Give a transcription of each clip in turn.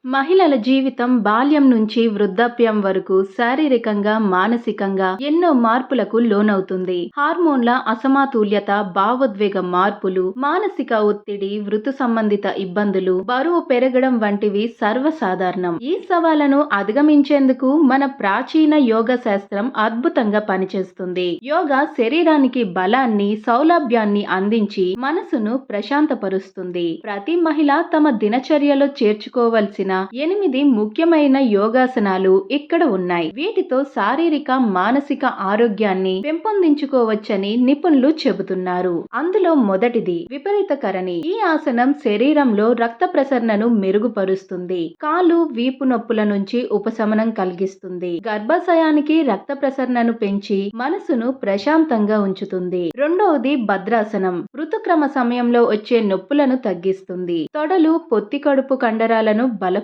మహిళల జీవితం బాల్యం నుంచి వృద్ధాప్యం వరకు శారీరకంగా, మానసికంగా ఎన్నో మార్పులకు లోనవుతుంది. హార్మోన్ల అసమతుల్యత, భావోద్వేగ మార్పులు, మానసిక ఒత్తిడి, ఋతు సంబంధిత ఇబ్బందులు, బరువు పెరగడం వంటివి సర్వసాధారణం. ఈ సవాళ్లను అధిగమించేందుకు మన ప్రాచీన యోగా శాస్త్రం అద్భుతంగా పనిచేస్తుంది. యోగా శరీరానికి బలాన్ని, సౌలభ్యాన్ని అందించి మనసును ప్రశాంతపరుస్తుంది. ప్రతి మహిళ తమ దినచర్యలో చేర్చుకోవలసిన 8 ముఖ్యమైన యోగాసనాలు ఇక్కడ ఉన్నాయి. వీటితో శారీరక, మానసిక ఆరోగ్యాన్ని పెంపొందించుకోవచ్చని నిపుణులు చెబుతున్నారు. అందులో మొదటిది విపరీత కరణి. ఈ ఆసనం శరీరంలో రక్త ప్రసరణను మెరుగుపరుస్తుంది. కాలు, వీపు నొప్పుల నుంచి ఉపశమనం కలిగిస్తుంది. గర్భాశయానికి రక్త ప్రసరణను పెంచి మనసును ప్రశాంతంగా ఉంచుతుంది. రెండవది భద్రాసనం. ఋతుక్రమ సమయంలో వచ్చే నొప్పులను తగ్గిస్తుంది. తొడలు, పొత్తి కడుపు కండరాలను బలపరుస్తుంది.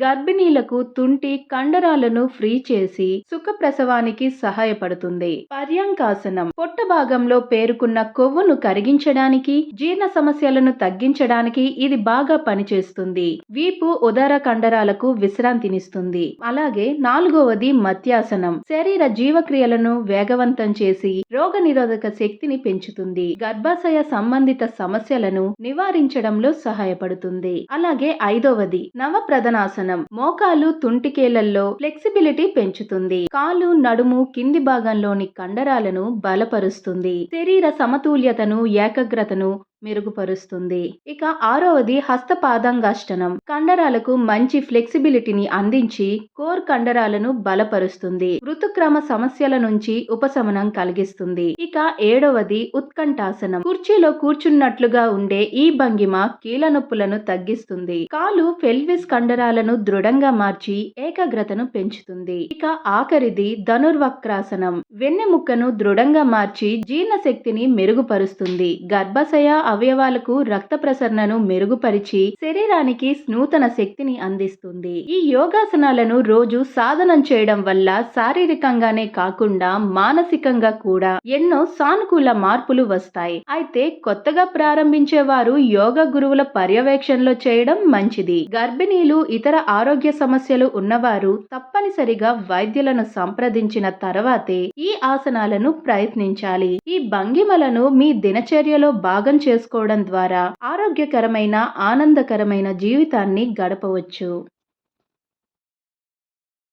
గర్భిణీలకు తుంటి కండరాలను ఫ్రీ చేసి సుఖ ప్రసవానికి సహాయపడుతుంది. పర్యంకాసనం. పొట్ట భాగంలో పేరుకున్న కొవ్వును కరిగించడానికి, జీర్ణ సమస్యలను తగ్గించడానికి ఇది బాగా పనిచేస్తుంది. వీపు, ఉదర కండరాలకు విశ్రాంతినిస్తుంది. అలాగే నాలుగవది మత్యాసనం. శరీర జీవక్రియలను వేగవంతం చేసి రోగ నిరోధక శక్తిని పెంచుతుంది. గర్భాశయ సంబంధిత సమస్యలను నివారించడంలో సహాయపడుతుంది. అలాగే ఐదవది నవప్రదనాసనం. మోకాలు, తుంటికేళ్లలో ఫ్లెక్సిబిలిటీ పెంచుతుంది. కాలు, నడుము కింది భాగంలోని కండరాలను బలపరుస్తుంది. శరీర సమతుల్యతను, ఏకాగ్రతను మెరుగుపరుస్తుంది. ఇక ఆరవది హస్తపాదంగాష్టనం. కండరాలకు మంచి ఫ్లెక్సిబిలిటీని అందించి కోర్ కండరాలను బలపరుస్తుంది. ఋతుక్రమ సమస్యల నుంచి ఉపశమనం కలిగిస్తుంది. ఇక ఏడవది ఉత్కంఠాసనం. కుర్చీలో కూర్చున్నట్లుగా ఉండే ఈ భంగిమ కీళ్ళ నొప్పులను తగ్గిస్తుంది. కాలు, పెల్విస్ కండరాలను దృఢంగా మార్చి ఏకాగ్రతను పెంచుతుంది. ఇక ఆఖరిది ధనుర్వక్రాసనం. వెన్నెముక్కను దృఢంగా మార్చి జీర్ణశక్తిని మెరుగుపరుస్తుంది. గర్భాశయ అవయవాలకు రక్త ప్రసరణను మెరుగుపరిచి శరీరానికి నూతన శక్తిని అందిస్తుంది. ఈ యోగాసనాలను రోజు సాధనం చేయడం వల్ల శారీరకంగానే కాకుండా మానసికంగా కూడా ఎన్నో సానుకూల మార్పులు వస్తాయి. అయితే కొత్తగా ప్రారంభించే వారు యోగా గురువుల పర్యవేక్షణలో చేయడం మంచిది. గర్భిణీలు, ఇతర ఆరోగ్య సమస్యలు ఉన్నవారు తప్పనిసరిగా వైద్యులను సంప్రదించిన తర్వాతే ఈ ఆసనాలను ప్రయత్నించాలి. ఈ భంగిమలను మీ దినచర్యలో భాగం చేసుకోవడం ద్వారా ఆరోగ్యకరమైన, ఆనందకరమైన జీవితాన్ని గడపవచ్చు.